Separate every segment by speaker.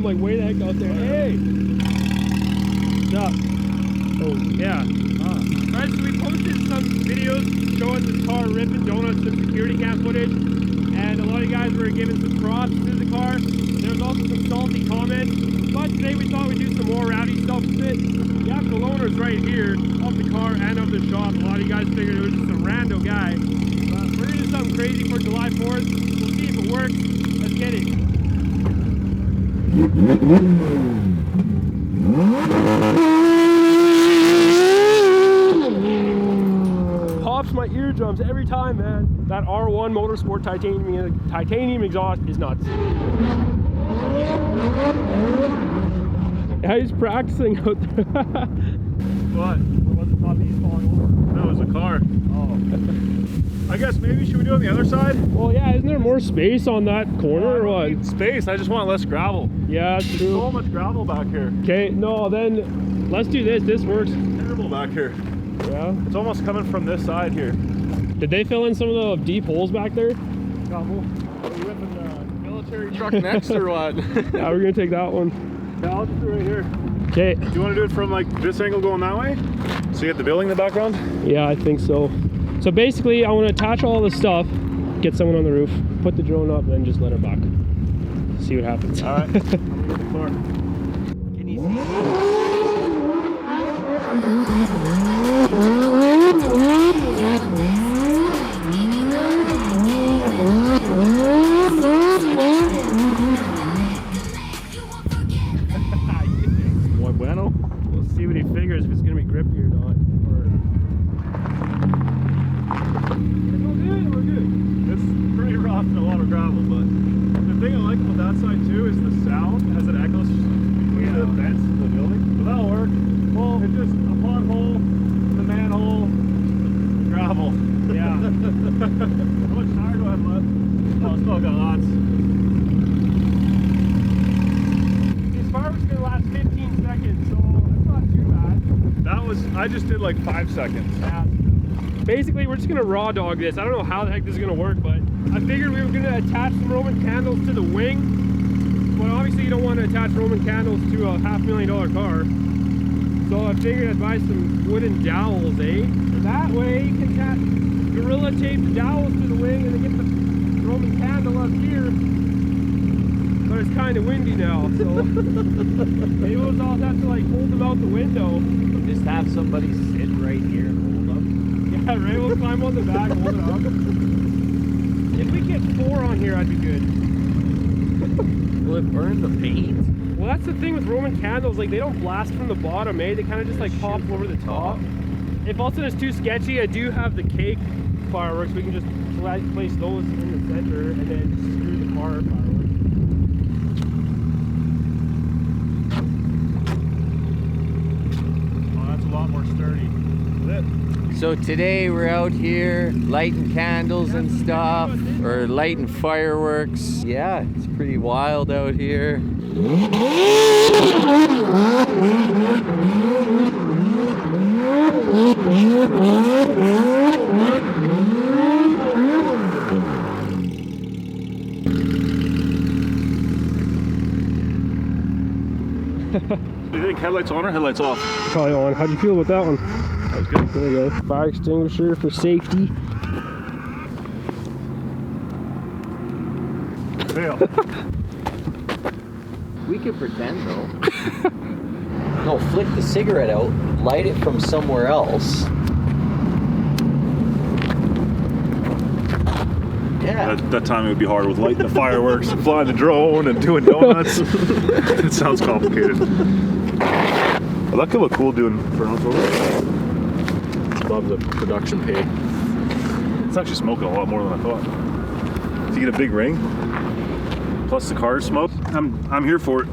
Speaker 1: like way the heck out there. Hey! What's up? Oh, yeah. Alright, so we posted some videos showing the car ripping donuts, some security cam footage, and a lot of guys were giving some props to the car. There's also some salty comments, but today we thought we'd do some more rowdy stuff with it. The actual owner's right here, of the car and of the shop. A lot of you guys figured it was just a rando guy. But we're gonna do something crazy for July 4th. We'll see if it works. Let's get it. Pops my eardrums every time, man. That R1 Motorsport titanium exhaust is nuts. Yeah, he's practicing out there.
Speaker 2: What? What's the top piece falling over? That was a car. Oh. I guess maybe should we do it on the other side?
Speaker 1: Well, yeah, isn't there more space on that corner or what?
Speaker 2: Space, I just want less gravel.
Speaker 1: Yeah, that's true.
Speaker 2: So much gravel back here.
Speaker 1: Okay, no, then let's do this. This works.
Speaker 2: Terrible back here.
Speaker 1: Yeah.
Speaker 2: It's almost coming from this side here.
Speaker 1: Did they fill in some of the deep holes back there?
Speaker 2: Couple. Are you whipping the military truck next or what?
Speaker 1: Yeah, we're gonna take that one.
Speaker 2: Yeah, I'll just do it right here.
Speaker 1: Okay.
Speaker 2: Do you want to do it from like this angle going that way? So you get the building in the background?
Speaker 1: Yeah, I think so. So basically, I want to attach all the stuff, get someone on the roof, put the drone up, and then just let her back. See what happens.
Speaker 2: All right. I'm gonna get the car.
Speaker 1: Can you see?
Speaker 2: Muy bueno.
Speaker 1: We'll see what he figures, if it's going to be grippy or not.
Speaker 2: We're good. It's pretty rough and a lot of gravel, but the thing I like about that side too is the sound as it echoes between the vents of the building. But that'll work. Well, it's just a pothole, the manhole, gravel.
Speaker 1: Yeah.
Speaker 2: How much tire do I have left? Oh, I still got lots.
Speaker 1: These fireworks are going to last 15 seconds, so that's not too bad.
Speaker 2: That was, I just did like 5 seconds.
Speaker 1: Yeah. Basically, we're just going to raw dog this. I don't know how the heck this is going to work, but I figured we were going to attach some Roman candles to the wing. But obviously, you don't want to attach Roman candles to a $500,000 car. So I figured I'd buy some wooden dowels, eh? That way, you can gorilla tape the dowels to the wing and then get the Roman candle up here. But it's kind of windy now, so maybe we'll all have to like hold them out the window.
Speaker 3: Just have somebody sit right here and hold them.
Speaker 1: Yeah, right, we'll climb on the back, hold it up. If we get 4 on here, I'd be good.
Speaker 3: Will it burn the paint?
Speaker 1: Well, that's the thing with Roman candles, like they don't blast from the bottom, eh? They kind of just like pop over the top. If also it's too sketchy, I do have the cake fireworks. We can just place those in the center and then screw the car fireworks.
Speaker 2: Oh, that's a lot more sturdy.
Speaker 3: So today we're out here lighting candles and stuff, or lighting fireworks. Yeah, it's pretty wild out here.
Speaker 2: Do you think headlights on or headlights off?
Speaker 1: Probably on. How'd you feel about that one?
Speaker 2: That was good.
Speaker 1: There you go. Fire extinguisher for safety.
Speaker 2: Fail.
Speaker 3: We could pretend though. No, flick the cigarette out, light it from somewhere else. Yeah.
Speaker 2: That time it would be hard with lighting the fireworks and flying the drone and doing donuts. It sounds complicated. Well, that could look cool doing burnout photos. It's above the production pay. It's actually smoking a lot more than I thought. If you get a big ring, plus the car smoke, I'm here for it.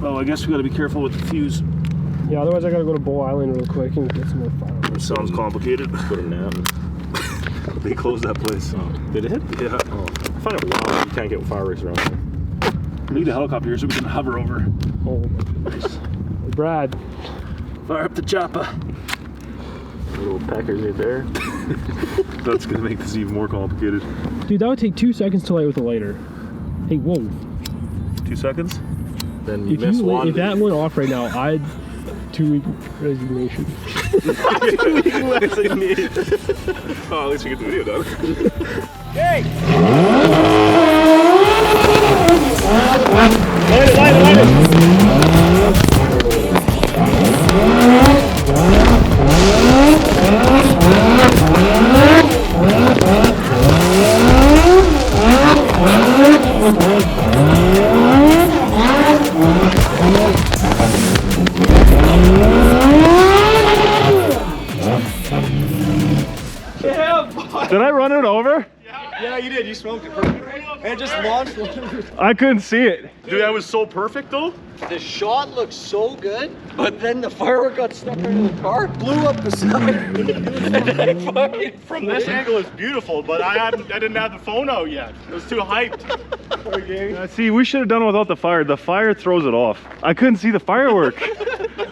Speaker 2: Well, I guess we got to be careful with the fuse.
Speaker 1: Yeah, otherwise I gotta go to Bow Island real quick and get some more fireworks.
Speaker 2: It sounds complicated.
Speaker 3: Go to nap.
Speaker 2: They closed that place.
Speaker 4: Oh, they did?
Speaker 2: Yeah.
Speaker 4: Oh, I find it wild. You can't get fireworks around here.
Speaker 2: We need a helicopter here so we can hover over.
Speaker 1: Oh,
Speaker 4: Nice.
Speaker 1: Brad.
Speaker 2: Fire up the chopper.
Speaker 4: Little peckers right there.
Speaker 2: That's gonna make this even more complicated.
Speaker 1: Dude, that would take 2 seconds to light with a lighter. Hey, whoa.
Speaker 2: 2 seconds?
Speaker 4: then you miss one.
Speaker 1: If that went off right now, I'd 2-week resignation.
Speaker 2: 2-week resignation. Oh, at least we get the video done.
Speaker 1: Hey!
Speaker 2: Light it! Did I run it over?
Speaker 5: Yeah, you did. You smoked it perfect. And it just launched.
Speaker 2: I couldn't see it. Dude, that was so perfect though.
Speaker 5: The shot looked so good, but then the firework got stuck into the car, blew up the side. And I fucking
Speaker 2: From this angle it's beautiful, but I didn't have the phone out yet. It was too hyped. See, we should have done it without the fire. The fire throws it off. I couldn't see the firework.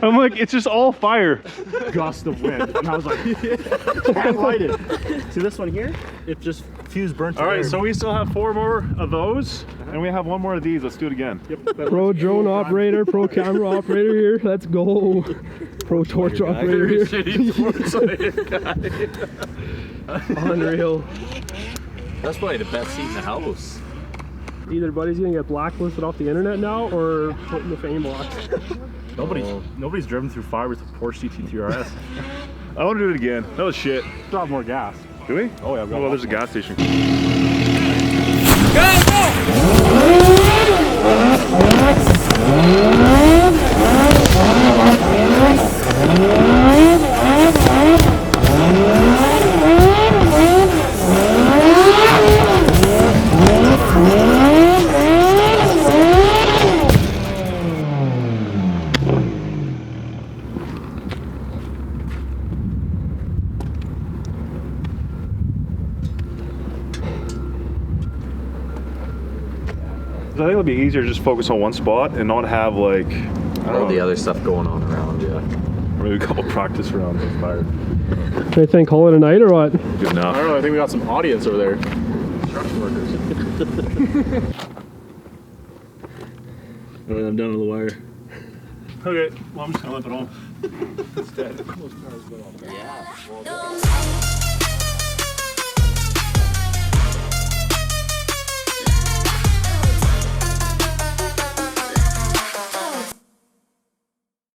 Speaker 2: I'm like, it's just all fire.
Speaker 4: Gust of wind, and I was like, can't light it. See this one here? It just fuse burnt.
Speaker 2: All right, so we still have 4 more of those, and we have 1 more of these. Let's do it again.
Speaker 4: Yep.
Speaker 1: Pro drone operator, pro camera operator here. Let's go. Pro torch operator here. Unreal.
Speaker 3: That's probably the best seat in the house.
Speaker 1: Either buddy's gonna get blacklisted off the internet now or put in the fame box.
Speaker 4: Nobody's driven through fire with a Porsche GT3 RS.
Speaker 2: I want to do it again. That was shit.
Speaker 4: Still have more gas.
Speaker 2: Do we?
Speaker 4: Oh yeah.
Speaker 2: Oh, well, there's a gas station. I think it'll be easier to just focus on one spot and not have like
Speaker 3: All the other stuff going on around, yeah.
Speaker 2: maybe a couple practice rounds with fire.
Speaker 1: What do you think? Call it a night or what?
Speaker 2: Good enough.
Speaker 4: I don't know. I think we got some audience over there. Construction workers. Alright, I'm down to the wire.
Speaker 2: Okay, well I'm just gonna let it on.
Speaker 3: Yeah.